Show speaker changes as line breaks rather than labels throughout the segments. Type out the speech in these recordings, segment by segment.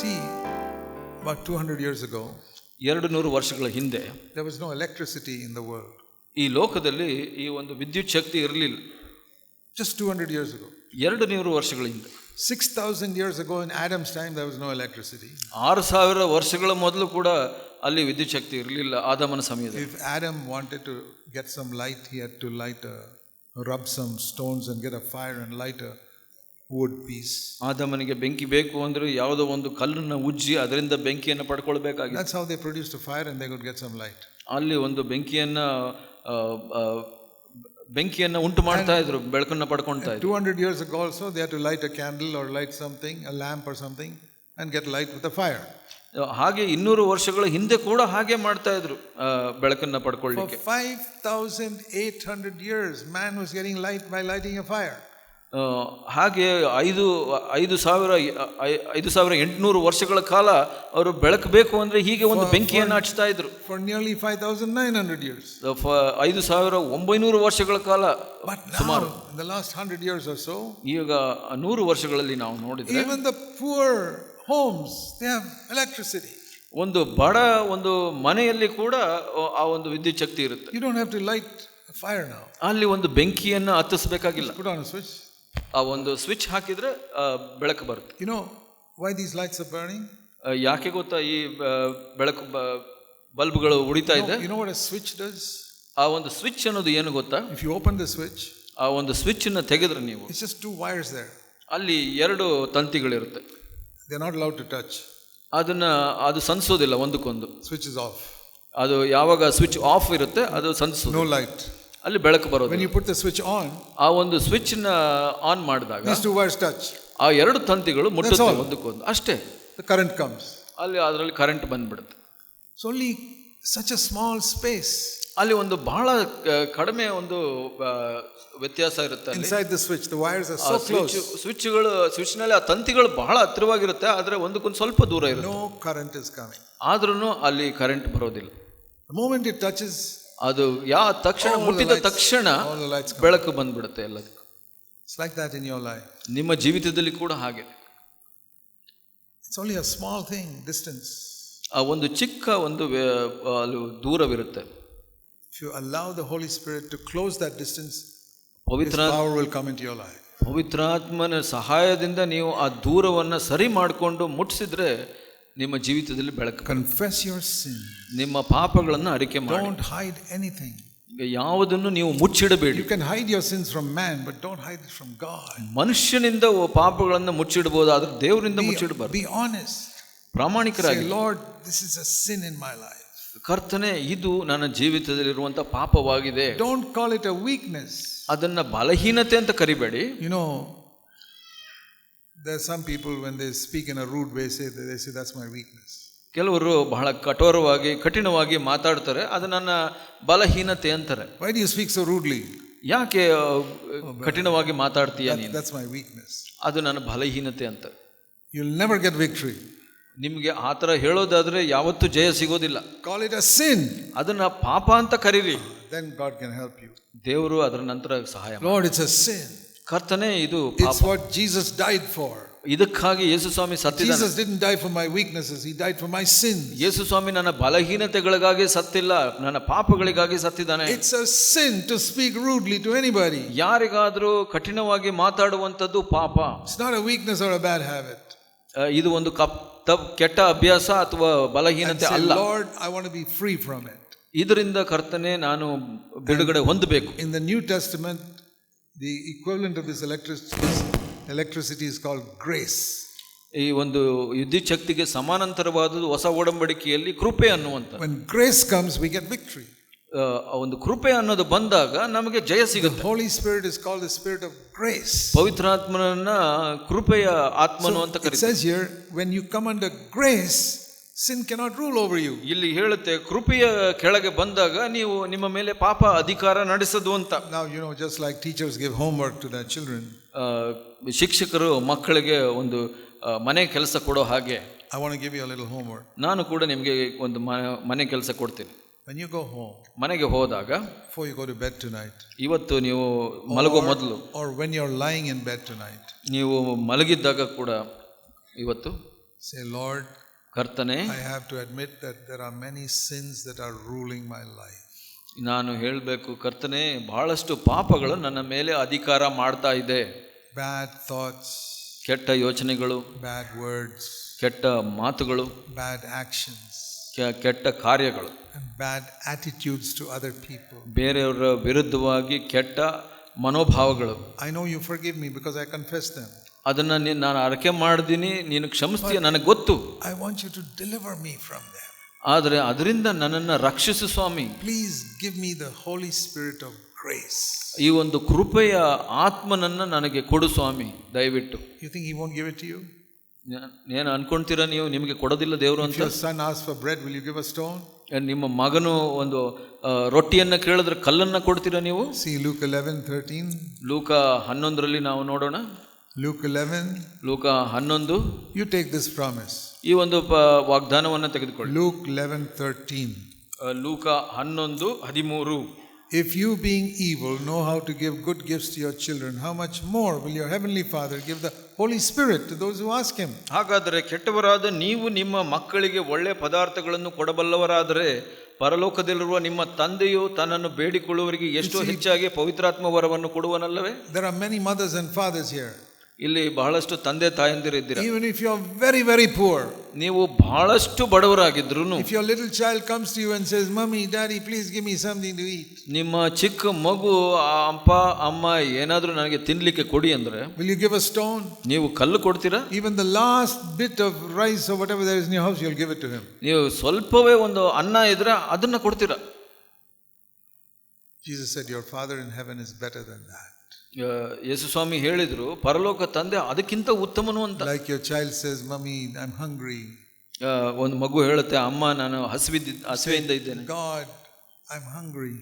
See, about 200 years ago,
200 ವರ್ಷಗಳ ಹಿಂದೆ
there was no electricity in the world.
ಈ ಲೋಕದಲ್ಲಿ ಈ ಒಂದು ವಿದ್ಯುತ್ ಶಕ್ತಿ ಇರಲಿಲ್ಲ.
Just 200 years ago.
200 ವರ್ಷಗಳ ಹಿಂದೆ.
6,000 years ago in Adam's time, there was no electricity.
6000 ವರ್ಷಗಳ ಮೊದಲು ಕೂಡ ಅಲ್ಲಿ ವಿದ್ಯುತ್ ಶಕ್ತಿ ಇರಲಿಲ್ಲ ಆದಾಮನ ಸಮಯದಲ್ಲಿ.
If Adam wanted to get some light, he had to rub some stones and get a fire and light a wood piece.
ಆದಾಮನಿಗೆ ಬೆಂಕಿ ಬೇಕು ಅಂದ್ರೆ ಯಾವುದೋ ಒಂದು ಕಲ್ಲನ್ನು ಉಜ್ಜಿ ಅದರಿಂದ ಬೆಂಕಿಯನ್ನು ಪಡ್ಕೊಳ್ಬೇಕಾಗಿತ್ತು.
That's how they produced a fire and they could get some light.
ಅಲ್ಲಿ ಒಂದು ಬೆಂಕಿಯನ್ನು ಉಂಟು ಮಾಡ್ತಾ ಇದ್ರು, ಬೆಳಕನ್ನು ಪಡ್ಕೊಳ್ತಾ ಇದ್ರು.
200 years ago also they had to light a candle or light something, a lamp or something, and get light with a fire.
ಹಾಗೆ 200 ವರ್ಷಗಳ ಹಿಂದೆ ಕೂಡ ಹಾಗೆ ಮಾಡ್ತಾ ಇದ್ರು ಬೆಳಕನ್ನು ಪಡ್ಕೊಳ್ಳಿಕ್ಕೆ.
For 5,800 years man was getting light by lighting a fire.
ಹಾಗೆ 5,800 ವರ್ಷಗಳ ಕಾಲ ಅವರು ಬೆಳಕು ಬೇಕು ಅಂದ್ರೆ ಹೀಗೆ ಒಂದು ಬೆಂಕಿಯನ್ನು ಹಚ್ತಾ ಇದ್ರು.
For nearly 5,900 years.
5,900 ವರ್ಷಗಳ ಕಾಲ. ಸುಮಾರು
in the last 100 years or so,
ಈಗ 100 ವರ್ಷಗಳಲ್ಲಿ ನಾವು ನೋಡಿದ್ರೆ
even the poor homes, they have electricity.
ಒಂದು ಬಡ ಒಂದು ಮನೆಯಲ್ಲಿ ಕೂಡ ಆ ಒಂದು ವಿದ್ಯುತ್ ಶಕ್ತಿ ಇರುತ್ತೆ.
You don't have to light a fire now.
ಅಲ್ಲಿ ಒಂದು ಬೆಂಕಿಯನ್ನು ಹತ್ತಿಸಬೇಕಾಗಿಲ್ಲ.
Put on a switch.
ಆ ಒಂದು ಸ್ವಿಚ್ ಹಾಕಿದ್ರೆ ಬೆಳಕು ಬರುತ್ತೆ.
You know why these lights are burning?
ಯಾಕೆ ಗೊತ್ತಾ ಈ ಬೆಳಕು ಬಲ್ಬ್ಗಳು ಉರಿತಾ ಇದೆ?
You know what a switch does?
ಆ ಒಂದು ಸ್ವಿಚ್ ಅನ್ನೋದು ಏನು ಗೊತ್ತಾ?
If you open the switch,
ಆ ಒಂದು ಸ್ವಿಚ್ ಅನ್ನು ತೆಗೆದ್ರೆ ನೀವು,
it's just 2 wires there.
ಅಲ್ಲಿ 2 ತಂತಿಗಳಿರುತ್ತೆ.
They're not allowed to touch.
ಅದು ಸಂಸೋದಿಲ್ಲ ಒಂದಕ್ಕೊಂದು.
Switch is off.
ಅದು ಯಾವಾಗ ಸ್ವಿಚ್ ಆಫ್ ಇರುತ್ತೆ ಅದು ಸಂಸೋದು.
No light.
ಅಲ್ಲಿ ಬೆಳಕು ಬರೋದು.
When you put the switch on,
ಆ ಒಂದು ಸ್ವಿಚ್ ನ ಆನ್ ಮಾಡಿದಾಗ
these 2 wires touch.
ಆ 2 ತಂತಿಗಳು ಮುಟ್ಟುತ್ತೆ ಒಂದಕ್ಕೊಂದು, ಅಷ್ಟೇ.
The current comes.
ಅಲ್ಲಿ ಅದರಲ್ಲಿ ಕರೆಂಟ್ ಬಂದ್ಬಿಡುತ್ತೆ.
It's only such a small space.
ಅಲ್ಲಿ ಒಂದು ಬಹಳ ಕಡಿಮೆ ಒಂದು ವ್ಯತ್ಯಾಸ ಇರುತ್ತೆ.
Inside the switch, the wires are so close.
Switch ನಲ್ಲಿ ಆ ತಂತಿಗಳು ಬಹಳ ಹತ್ತಿರವಾಗಿರುತ್ತೆ, ಆದ್ರೆ ಒಂದಕ್ಕೊಂದು ಸ್ವಲ್ಪ ದೂರ ಇರುತ್ತೆ.
No current is coming.
ಆದ್ರೂ ಅಲ್ಲಿ ಕರೆಂಟ್ ಬರೋದಿಲ್ಲ.
The moment it touches,
ಅದು ತಕ್ಷಣ ಮುಟ್ಟಿದ ತಕ್ಷಣ ಬೆಳಕು ಬಂದ್ಬಿಡುತ್ತೆ ಎಲ್ಲದಕ್ಕೂ.
It's like that in your life.
ನಿಮ್ಮ ಜೀವಿತದಲ್ಲಿ ಕೂಡ ಹಾಗೆ.
It's only a small thing, distance.
ಆ ಒಂದು ಚಿಕ್ಕ ಒಂದು ದೂರವಿರುತ್ತೆ.
If you allow the Holy Spirit to close that distance, His
Pavithra
power will come into your life.
ಪವಿತ್ರಾತ್ಮನ ಸಹಾಯದಿಂದ ನೀವು ಆ ದೂರವನ್ನು ಸರಿ ಮಾಡಿಕೊಂಡು ಮುಟ್ಟಿಸಿದ್ರೆ ನಿಮ್ಮ ಜೀವಿತದಲ್ಲಿ ಬೆಳಕು.
Confess your sin.
ನಿಮ್ಮ ಪಾಪಗಳನ್ನು ಅರಿಕೆ ಮಾಡಿ.
Don't hide anything.
ಯಾವುದನ್ನು ನೀವು ಮುಚ್ಚಿಡಬೇಡಿ.
You can hide your sins from man, but don't hide it from God.
ಮನುಷ್ಯನಿಂದ ಪಾಪಗಳನ್ನು ಮುಚ್ಚಿಡಬಹುದು, ಆದ್ರೆ ದೇವರಿಂದ ಮುಚ್ಚಿಡಬಾರದು.
Be honest.
ಪ್ರಾಮಾಣಿಕರಾಗಿ.
Say, Lord, this is a sin in my life.
ಕರ್ತನೇ, ಇದು ನನ್ನ ಜೀವಿತದಲ್ಲಿರುವಂತ ಪಾಪವಾಗಿದೆ.
Don't call it a weakness.
ಅದನ್ನ ಬಲಹೀನತೆ ಅಂತ ಕರಿಬೇಡಿ.
You know, there are some people when they speak in a rude way, they say that's my weakness.
ಕೆಲವರು ಬಹಳ ಕಠಿಣವಾಗಿ ಮಾತಾಡ್ತಾರೆ, ಅದು ನನ್ನ ಬಲಹೀನತೆ ಅಂತಾರೆ.
Why do you speak so rudely?
ಯಾಕೆ ಕಠಿಣವಾಗಿ ಮಾತಾಡ್ತೀಯ ನೀನು?
That's my weakness.
ಅದು ನನ್ನ ಬಲಹೀನತೆ ಅಂತ.
You'll never get victory.
ನಿಮ್ಗೆ ಆ ಥರ ಹೇಳೋದಾದ್ರೆ ಯಾವತ್ತೂ ಜಯ ಸಿಗೋದಿಲ್ಲ.
Call it a sin.
ಅದನ್ನ ಪಾಪ ಅಂತ ಕರೀರಿ.
Then God can help you.
ದೇವರು ಅದರ ನಂತರ ಸಹಾಯ.
Lord, it's a sin.
ಕರ್ತನೇ, ಇದು ಪಾಪ.
It's what Jesus died for.
ಇದಕ್ಕಾಗಿ ಯೇಸು ಸ್ವಾಮಿ ಸತ್ತಿದ್ದಾನೆ.
Jesus didn't die for my weaknesses, he died for my sins.
ಯೇಸು ಸ್ವಾಮಿ ನನ್ನ ಬಲಹೀನತೆಗಳಿಗಾಗಿ ಸತ್ತಿಲ್ಲ, ನನ್ನ ಪಾಪಗಳಿಗಾಗಿ ಸತ್ತಿದ್ದಾನೆ.
It's a sin to speak rudely to anybody.
ಯಾರಿಗಾದರೂ ಕಠಿಣವಾಗಿ ಮಾತಾಡುವಂಥದ್ದು ಪಾಪ.
It's not a weakness or a bad habit.
ಇದು ಒಂದು ಕೆಟ್ಟ ಅಭ್ಯಾಸ ಅಥವಾ ಬಲಹೀನತೆ ಅಲ್ಲ.
Lord, I want to be free from it.
ಇದರಿಂದ ಕರ್ತನೆ ನಾನು ಬಿಡುಗಡೆ ಹೊಂದಬೇಕು.
In the New Testament, the equivalent of this electricity is called grace.
ಈ ಒಂದು ವಿದ್ಯುತ್ ಶಕ್ತಿಗೆ ಸಮಾನಾಂತರವಾದದ್ದು ಹೊಸ ಒಡಂಬಡಿಕೆಯಲ್ಲಿ ಕೃಪೆ ಅನ್ನುವಂಥದ್ದು.
When grace comes, we get victory.
ಒಂದು ಕೃಪೆ ಅನ್ನೋದು ಬಂದಾಗ ನಮಗೆ ಜಯ ಸಿಗುತ್ತೆ.
The Holy Spirit is called the Spirit of grace.
ಪವಿತ್ರಾತ್ಮನನ್ನ ಕೃಪೆಯ ಆತ್ಮನು ಅಂತ ಕರೀತಾರೆ.
It says here, when you come under grace, sin cannot rule over you.
ಇಲ್ಲಿ ಹೇಳುತ್ತೆ, ಕೃಪೆಯ ಕೆಳಗೆ ಬಂದಾಗ ನೀವು ನಿಮ್ಮ ಮೇಲೆ ಪಾಪ ಅಧಿಕಾರ ನಡೆಸದು ಅಂತ.
Now, you know, just like teachers give homework to their children,
ಶಿಕ್ಷಕರು ಮಕ್ಕಳಿಗೆ ಒಂದು ಮನೆ ಕೆಲಸ ಕೊಡೋ ಹಾಗೆ,
I want to give you a little homework.
ನಾನು ಕೂಡ ನಿಮಗೆ ಒಂದು ಮನೆ ಕೆಲಸ ಕೊಡ್ತೀನಿ.
When you go home,
ಮನೆಗೆ ಹೋದಾಗ,
before you go to bed tonight,
ಇವತ್ತು ನೀವು ಮಲಗೋ ಮೊದಲು,
or when you're lying in bed tonight,
ನೀವು ಮಲಗಿದ್ದಾಗ ಕೂಡ ಇವತ್ತು
Say, Lord,
ಕರ್ತನೆ,
I have to admit that there are many sins that are ruling my life.
ನಾನು ಹೇಳಬೇಕು, ಕರ್ತನೆ, ಬಹಳಷ್ಟು ಪಾಪಗಳು ನನ್ನ ಮೇಲೆ ಅಧಿಕಾರ ಮಾಡ್ತಾ ಇದೆ.
Bad thoughts,
ಕೆಟ್ಟ ಯೋಚನೆಗಳು,
bad words,
ಕೆಟ್ಟ ಮಾತುಗಳು,
bad actions,
ಕೆಟ್ಟ ಕಾರ್ಯಗಳು,
and bad attitudes to other people.
ಬೇರೆಯವರ ವಿರುದ್ಧವಾಗಿ ಕೆಟ್ಟ ಮನೋಭಾವಗಳು.
I know you forgive me because I confess them.
ಅದನ್ನ ನಾನು ಅರಕೆ ಮಾಡಿದ್ದೀನಿ, ನೀನು ಕ್ಷಮಿಸ್ತೀಯ, ನನಗೆ ಗೊತ್ತು.
I want you to deliver me from them.
ಆದರೆ ಅದರಿಂದ ನನ್ನನ್ನು ರಕ್ಷಿಸು ಸ್ವಾಮಿ.
Please give me the Holy Spirit of grace.
ಈ ಒಂದು ಕೃಪೆಯ ಆತ್ಮನನ್ನು ನನಗೆ ಕೊಡು ಸ್ವಾಮಿ, ದಯವಿಟ್ಟು.
You think he won't give it to you?
ಏನು ಅನ್ಕೊಂತೀರಾ ನೀವು, ನಿಮಗೆ ಕೊಡೋದಿಲ್ಲ ದೇವರು ಅಂತ?
If your son asks for bread, will you give a stone?
ನಿಮ್ಮ ಮಗನು ಒಂದು ರೊಟ್ಟಿಯನ್ನು ಕೇಳಿದ್ರೆ ಕಲ್ಲನ್ನು ಕೊಡ್ತೀರಾ ನೀವು?
See Luke 11:13.
ಲೂಕ 11ರಲ್ಲಿ ನಾವು ನೋಡೋಣ.
Luke 11.
ಲೂಕ 11.
You take this promise.
ಈ ಒಂದು ವಾಗ್ದಾನವನ್ನು ತೆಗೆದುಕೊಳ್ಳಿ.
Luke 11:13.
ಲೂಕ 11:13.
If you being evil know how to give good gifts to your children, how much more will your heavenly Father give the Holy Spirit to those who ask him?
ಹಾಗಾದರೆ ಕೆಟ್ಟವರಾದ ನೀವು ನಿಮ್ಮ ಮಕ್ಕಳಿಗೆ ಒಳ್ಳೆ ಪದಾರ್ಥಗಳನ್ನು ಕೊಡಬಲ್ಲವರಾದರೆ ಪರಲೋಕದಲ್ಲಿರುವ ನಿಮ್ಮ ತಂದೆಯು ತನ್ನನ್ನು ಬೇಡಿಕೊಳ್ಳುವವರಿಗೆ ಎಷ್ಟು ಹೆಚ್ಚಾಗಿ ಪವಿತ್ರಾತ್ಮ ವರವನ್ನು ಕೊಡುವನಲ್ಲವೇ?
There are many mothers and fathers here.
ಇಲ್ಲಿ ಬಹಳಷ್ಟು ತಂದೆ ತಾಯಂದಿರು ಇದ್ದೀರಾ.
Even if you are very, very poor,
ನೀವು ಬಹಳಷ್ಟು ಬಡವರಾಗಿದ್ರು,
if your little child comes to you and says, Mommy, Daddy, please give me something to eat,
ನಿಮ್ಮ ಚಿಕ್ಕ ಮಗು ಅಪ್ಪ ಅಮ್ಮ ಏನಾದರೂ ನನಗೆ ತಿನ್ಲಿಕ್ಕೆ ಕೊಡಿ ಅಂದ್ರೆ,
will you give a stone?
ನೀವು ಕಲ್ಲು ಕೊಡ್ತೀರಾ?
Even the last bit of rice or whatever there is in your house, you'll give it to him.
ನೀವು ಸ್ವಲ್ಪವೇ ಒಂದು ಅನ್ನ ಇದ್ರೆ ಅದನ್ನ ಕೊಡ್ತೀರಾ?
Jesus said, your Father in heaven is better than that.
ಯೇಸು ಸ್ವಾಮಿ ಹೇಳಿದ್ರು, ಪರಲೋಕ ತಂದೆ ಅದಕ್ಕಿಂತ ಉತ್ತಮನು ಅಂತ.
Like your child says, Mommy, I'm hungry.
ಒಂದು ಮಗು ಹೇಳುತ್ತೆ, ಅಮ್ಮ ನಾನು ಹಸಿವೆಯಿಂದ ಇದ್ದೇನೆ.
God, I'm hungry.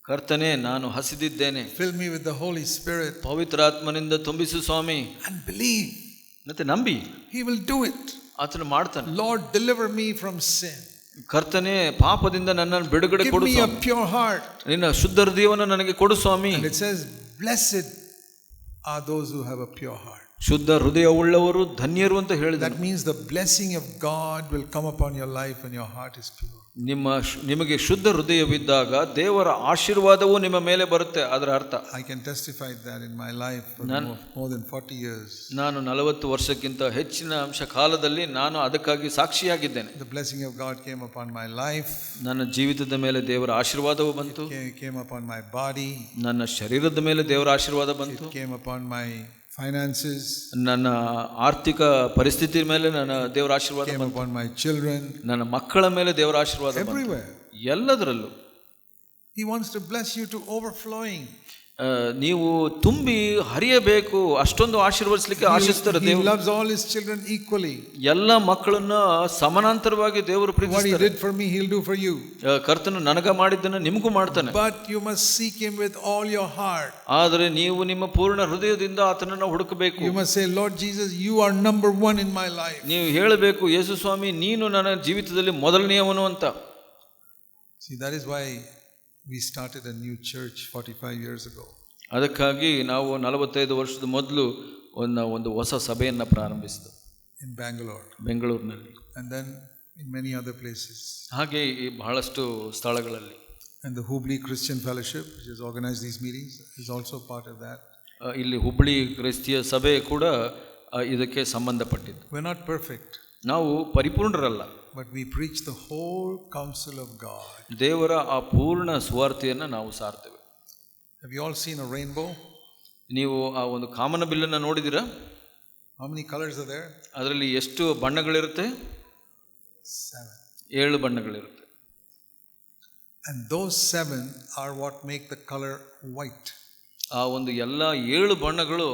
ಕರ್ತನೆ, ನಾನು ಹಸಿದಿದ್ದೇನೆ.
Fill me with the Holy Spirit.
ಪವಿತ್ರಾತ್ಮನಿಂದ ತುಂಬಿಸು Swami.
And believe.
ಮತ್ತೆ ನಂಬಿ.
He will do it.
ಆತನು ಮಾಡ್ತಾನೆ.
Lord, deliver me from sin.
ಕರ್ತನೆ, ಪಾಪದಿಂದ ನನ್ನನ್ನು ಬಿಡುಗಡೆ ಕೊಡು.
Give me a pure heart.
ನಿನ್ನ ಶುದ್ಧ ಹೃದಯವನ್ನು ನನಗೆ ಕೊಡು ಸ್ವಾಮಿ.
And it says, blessed are those who have a pure heart.
ಶುದ್ಧ ಹೃದಯವುಳ್ಳವರು ಧನ್ಯರು ಅಂತ ಹೇಳಿದ.
That means the blessing of God will come upon your life when your heart is pure.
ನಿಮಗೆ ಶುದ್ಧ ಹೃದಯವಿದ್ದಾಗ ದೇವರ ಆಶೀರ್ವಾದವು ನಿಮ್ಮ ಮೇಲೆ ಬರುತ್ತೆ. ಅದರ ಅರ್ಥ
I can testify that in my life for more than 40 years.
ನಾನು 40 ವರ್ಷಕ್ಕಿಂತ ಹೆಚ್ಚಿನ ಅಂಶ ಕಾಲದಲ್ಲಿ ನಾನು ಅದಕ್ಕಾಗಿ ಸಾಕ್ಷಿಯಾಗಿದ್ದೇನೆ.
The blessing of God came upon my life.
ನನ್ನ ಜೀವಿತದ ಮೇಲೆ ದೇವರ ಆಶೀರ್ವಾದವು ಬಂತು.
It came upon my body.
ನನ್ನ ಶರೀರದ ಮೇಲೆ ದೇವರ ಆಶೀರ್ವಾದ ಬಂತು.
It came upon my finances.
ನನ್ನ ಆರ್ಥಿಕ ಪರಿಸ್ಥಿತಿ ಮೇಲೆ ನನ್ನ ದೇವರ ಆಶೀರ್ವಾದ
came upon my children.
ನನ್ನ ಮಕ್ಕಳ ಮೇಲೆ ದೇವರ ಆಶೀರ್ವಾದ
everywhere.
ಎಲ್ಲದರಲ್ಲೂ.
He wants to bless you to overflowing.
ನೀವು ತುಂಬಿ ಹರಿಯಬೇಕು, ಅಷ್ಟೊಂದು ಆಶೀರ್ವದಿಸಲಿಕ್ಕೆ ಆಶಿಸ್ತಾರೆ ದೇವರು.
He loves all his children equally.
ಎಲ್ಲ ಮಕ್ಕಳನ್ನ ಸಮಾನಾಂತರವಾಗಿ ದೇವರು ಪ್ರೀತಿಸ್ತಾರೆ.
What he did for me, he'll do for you.
ಕರ್ತನು ನನಗೆ ಮಾಡಿದ್ದನ್ನು ನಿಮಗೂ ಮಾಡ್ತಾನೆ.
But you must seek him with all your heart.
ಆದರೆ ನೀವು ನಿಮ್ಮ ಪೂರ್ಣ ಹೃದಯದಿಂದ ಆತನನ್ನು ಹುಡುಕಬೇಕು.
You must say, Lord Jesus, you are number one in my life.
ನೀವು ಹೇಳಬೇಕು, ಯೇಸು ಸ್ವಾಮಿ, ನೀನು ನನ್ನ ಜೀವಿತದಲ್ಲಿ ಮೊದಲನೆಯವನು ಅಂತ.
See, that is why we started a new church 45 years ago.
ಅದಕ್ಕಾಗಿ ನಾವು 45 ವರ್ಷದ ಮೊದಲು ಒಂದು ಹೊಸ ಸಭೆಯನ್ನು ಪ್ರಾರಂಭಿಸಿದೆವು.
In Bangalore.
ಬೆಂಗಳೂರಿನಲ್ಲಿ.
And then in many other places.
ಹಾಗೆ ಬಹಳಷ್ಟು ಸ್ಥಳಗಳಲ್ಲಿ.
And the Hubli Christian Fellowship, which has organized these meetings, is also part of that.
ಇಲ್ಲಿ ಹುಬ್ಳಿ ಕ್ರೈಸ್ತಿಯ ಸಭೆ ಕೂಡ ಇದಕ್ಕೆ ಸಂಬಂಧಪಟ್ಟಿದ್ದು.
We're not perfect.
ನಾವು ಪರಿಪೂರ್ಣರಲ್ಲ.
But we preach the whole counsel of God.
ದೇವರ ಆ ಪೂರ್ಣ ಸುವಾರ್ತೆಯನ್ನು ನಾವು ಸಾರ್ತೇವೆ.
Have you all seen a rainbow?
ನೀವು ಆ ಒಂದು ಕಾಮನ ಬಿಲ್ಲನ್ನು ನೋಡಿದಿರಾ?
How many colors are there?
ಅದರಲ್ಲಿ ಎಷ್ಟು ಬಣ್ಣಗಳಿರುತ್ತೆ? 7 ಬಣ್ಣಗಳಿರುತ್ತೆ.
And those 7 are what make the color white.
ಆ ಒಂದು ಎಲ್ಲ 7 ಬಣ್ಣಗಳು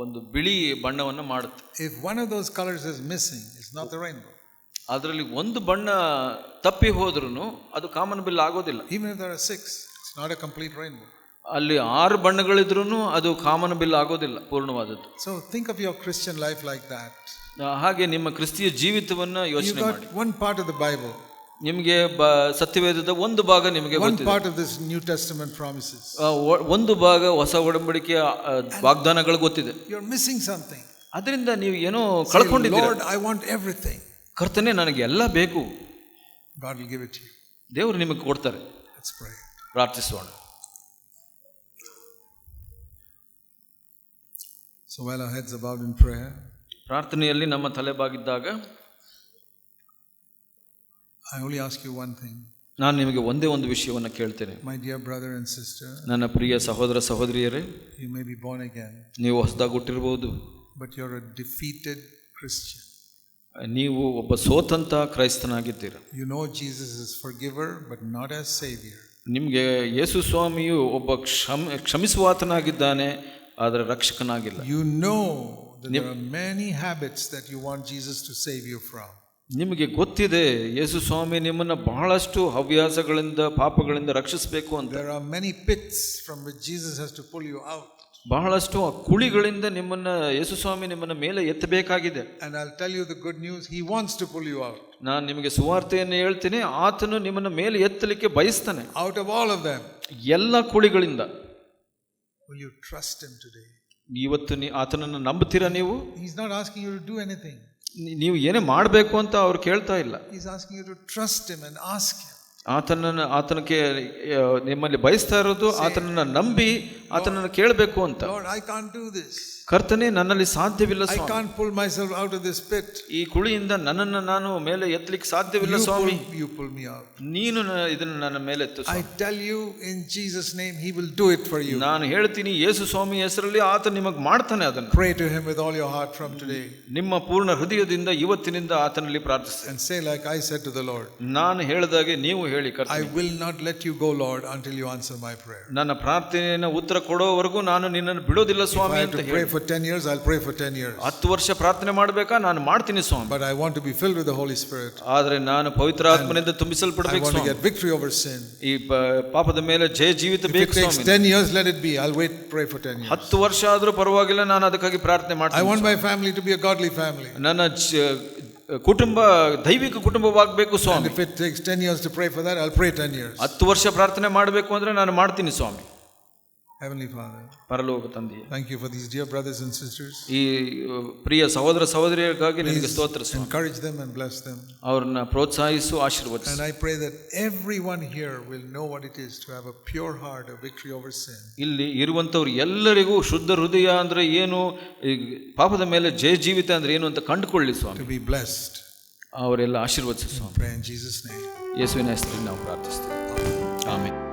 ಒಂದು ಬಿಳಿ ಬಣ್ಣವನ್ನು ಮಾಡುತ್ತೆ.
If one of those colors is missing, it's not the rainbow.
ಅದರಲ್ಲಿ ಒಂದು ಬಣ್ಣ ತಪ್ಪಿ ಹೋದ್ರೂ ಅದು ಕಾಮನ್ ಬಿಲ್ ಆಗೋದಿಲ್ಲ.
Even if there are 6, it's not a complete rainbow.
ಅಲ್ಲಿ 6 ಬಣ್ಣಗಳಿದ್ರೂ ಅದು ಕಾಮನ್ ಬಿಲ್ ಆಗೋದಿಲ್ಲ, ಪೂರ್ಣವಾದದ್ದು.
So think of your Christian life like that.
ಹಾಗೆ ನಿಮ್ಮ ಕ್ರಿಸ್ತಿಯ ಜೀವಿತವನ್ನು ಯೋಚನೆ ಮಾಡಿ.
You got one part of the Bible.
ನಿಮಗೆ ಸತ್ಯವೇದದ ಒಂದು ಭಾಗ ನಿಮಗೆ
ಗೊತ್ತಿದೆ. One part of this New Testament promises.
ಒಂದು ಭಾಗ ಹೊಸ ಒಡಂಬಡಿಕೆಯ ವಾಗ್ದಾನಗಳು ಗೊತ್ತಿದೆ.
You're missing something.
ಅದರಿಂದ ನೀವು ಏನೋ
Say,
ಕಳ್ಕೊಂಡಿದ್ದೀರಾ.
Lord, I want everything.
ಕರ್ತನೇ ನನಗೆ ಎಲ್ಲ ಬೇಕು.
God will give it to you.
ದೇವರು ನಿಮಗೆ ಕೊಡ್ತಾರೆ.
Let's pray.
ಪ್ರಾರ್ಥಿಸೋಣ.
So while our heads are bowed in prayer,
ಪ್ರಾರ್ಥನೆಯಲ್ಲಿ ನಮ್ಮ ತಲೆ ಬಾಗಿದ್ದಾಗ
I only ask you one thing.
ನಾನು ನಿಮಗೆ ಒಂದೇ ಒಂದು ವಿಷಯವನ್ನು ಕೇಳ್ತೇನೆ.
My dear brother and sister,
ನನ್ನ ಪ್ರಿಯ ಸಹೋದರ ಸಹೋದರಿಯರೇ,
you may be born again,
ನೀವು ಹೊಸದಾಗಿ ಹುಟ್ಟಿರಬಹುದು,
but you're a defeated Christian.
ನೀವು ಒಬ್ಬ ಸೋತಂತ ಕ್ರೈಸ್ತನಾಗಿದ್ದೀರಾ.
You know Jesus is forgiver, but not as savior.
ನಿಮಗೆ ಯೇಸು ಸ್ವಾಮಿಯು ಒಬ್ಬ ಕ್ಷಮಿಸುವಾತನಾಗಿದ್ದಾನೆ, ಆದರೆ ರಕ್ಷಕನಾಗಿಲ್ಲ.
You know that there are many habits that you want Jesus to save you from.
ನಿಮಗೆ ಗೊತ್ತಿದೆ ಯೇಸು ಸ್ವಾಮಿ ನಿಮ್ಮನ್ನ ಬಹಳಷ್ಟು ಹವ್ಯಾಸಗಳಿಂದ ಪಾಪಗಳಿಂದ ರಕ್ಷಿಸಬೇಕು ಅಂತ.
There are many pits from which Jesus has to pull you out.
ಬಹಳಷ್ಟು ಕುಳಿಗಳಿಂದ ನಿಮ್ಮನ್ನ ಯೇಸು ಸ್ವಾಮಿ ನಿಮ್ಮನ್ನ ಮೇಲೆ ಎತ್ತಬೇಕಾಗಿದೆ.
And I'll tell you the good news, he wants to pull you out.
ನಾನು ನಿಮಗೆ ಸುವಾರ್ತೆಯನ್ನು ಹೇಳ್ತೀನಿ, ಆತನು ನಿಮ್ಮನ್ನ ಮೇಲೆ ಎತ್ತಲಿಕ್ಕೆ ಬಯಸ್ತಾನೆ.
Out of all of them.
ಎಲ್ಲ ಕುಳಿಗಳಿಂದ.
Will you trust him today?
ಇವತ್ತು ಆತನನ್ನು ನಂಬುತ್ತೀರಾ ನೀವು?
He's not asking you to do anything.
ನೀವು ಏನೇ ಮಾಡಬೇಕು ಅಂತ ಅವ್ರು ಕೇಳ್ತಾ ಇಲ್ಲ.
He's asking you to trust him and ask him.
ಆತನಕ್ಕೆ ನಿಮ್ಮಲ್ಲಿ ಬಯಸ್ತಾ ಇರೋದು ಆತನನ್ನ ನಂಬಿ ಆತನನ್ನು ಕೇಳಬೇಕು ಅಂತ.
Lord, I can't do this.
ಕರ್ತನೇ, ನನ್ನಲ್ಲಿ ಸಾಧ್ಯವಿಲ್ಲ
I
Swami.
can't pull myself out of this pit.
ಈ ಕುಳಿಯಿಂದ ನನ್ನನ್ನು ನಾನು ಮೇಲೆ ಎತ್ತಲಿಕ್ಕೆ ಸಾಧ್ಯವಿಲ್ಲ ಸ್ವಾಮಿ.
You pull me out.
ನೀನು ಇದನ್ನು ನನ್ನ ಮೇಲೆ ಎತ್ತು.
I tell you in Jesus name, he will do it for you.
ನಾನು ಹೇಳ್ತೀನಿ, ಯೇಸು ಸ್ವಾಮಿ ಹೆಸರಲ್ಲಿ ಆತ ನಿಮಗೆ ಮಾಡ್ತಾನೆ ಅದನ್ನು.
Pray to him with all your heart from today.
ನಿಮ್ಮ ಪೂರ್ಣ ಹೃದಯದಿಂದ ಇವತ್ತಿನಿಂದ ಆತನಲ್ಲಿ ಪ್ರಾರ್ಥಿಸಿ.
And say like I said to the Lord,
ನಾನು ಹೇಳಿದಾಗೆ ನೀವು ಹೇಳಿ,
I will not let you go, Lord, until you answer my prayer.
ನನ್ನ ಪ್ರಾರ್ಥನೆಯನ್ನು ಉತ್ತರ ಕೊಡೋವರೆಗೂ ನಾನು ನಿನ್ನನ್ನು ಬಿಡೋದಿಲ್ಲ ಸ್ವಾಮಿ ಅಂತ ಹೇಳಿ.
For 10 years, I'll pray for 10 years.
10 ವರ್ಷ ಪ್ರಾರ್ಥನೆ ಮಾಡಬೇಕಾ? ನಾನು ಮಾಡ್ತೀನಿ ಸ್ವಾಮಿ.
But I want to be filled with the Holy Spirit.
ಆದರೆ ನಾನು ಪವಿತ್ರ ಆತ್ಮನಿಂದ ತುಂಬಿಸಲ್ಪಡಬೇಕು
ಸ್ವಾಮಿ. I want to get victory over sin.
ಈ ಪಾಪದ ಮೇಲೆ ಜಯ ಜೀವಿತ ಬೇಕು ಸ್ವಾಮಿ.
If it takes 10 years, let it be. I'll wait, pray for 10 years.
10 ವರ್ಷ ಆದರೂ ಪರವಾಗಿಲ್ಲ, ನಾನು ಅದಕ್ಕಾಗಿ ಪ್ರಾರ್ಥನೆ ಮಾಡ್ತೀನಿ.
I want my family to be a godly family.
ನನ್ನ ಕುಟುಂಬ ದೈವಿಕ ಕುಟುಂಬವಾಗಬೇಕು ಸ್ವಾಮಿ.
And if it takes 10 years to pray for that, I'll pray 10 years.
10 ವರ್ಷ ಪ್ರಾರ್ಥನೆ ಮಾಡಬೇಕು ಅಂದ್ರೆ ನಾನು ಮಾಡ್ತೀನಿ ಸ್ವಾಮಿ.
Heavenly Father,
ಪರಲೋಕ ತಂದೆಯೇ,
thank you for these dear brothers and sisters.
ಈ ಪ್ರಿಯ ಸಹೋದರ ಸಹೋದರಿಯರಿಗಾಗಿ ನಿಮಗೆ ಸ್ತೋತ್ರ ಸ್ವಾಮಿ.
Encourage them and bless them.
ಅವರನ್ನ ಪ್ರೋತ್ಸಾಹಿಸು, ಆಶೀರ್ವದಿಸು.
And I pray that everyone here will know what it is to have a pure heart, a victory over sin.
ಇಲ್ಲಿ ಇರುವಂತವ್ರು ಎಲ್ಲರಿಗೂ ಶುದ್ಧ ಹೃದಯ ಅಂದ್ರೆ ಏನು, ಪಾಪದ ಮೇಲೆ ಜಯ ಜೀವಿತ ಅಂದ್ರೆ ಏನು ಅಂತ ಕಂಡುಕೊಳ್ಳಿ ಸ್ವಾಮಿ.
To be blessed.
ಅವರೆಲ್ಲ ಆಶೀರ್ವದಿಸು ಸ್ವಾಮಿ.
Pray in Jesus' name.
ಯೇಸುವಿನ ಹೆಸರಿನಲ್ಲಿ ನಾವು ಪ್ರಾರ್ಥಿಸ್ತೇವೆ. ಆಮೆನ್.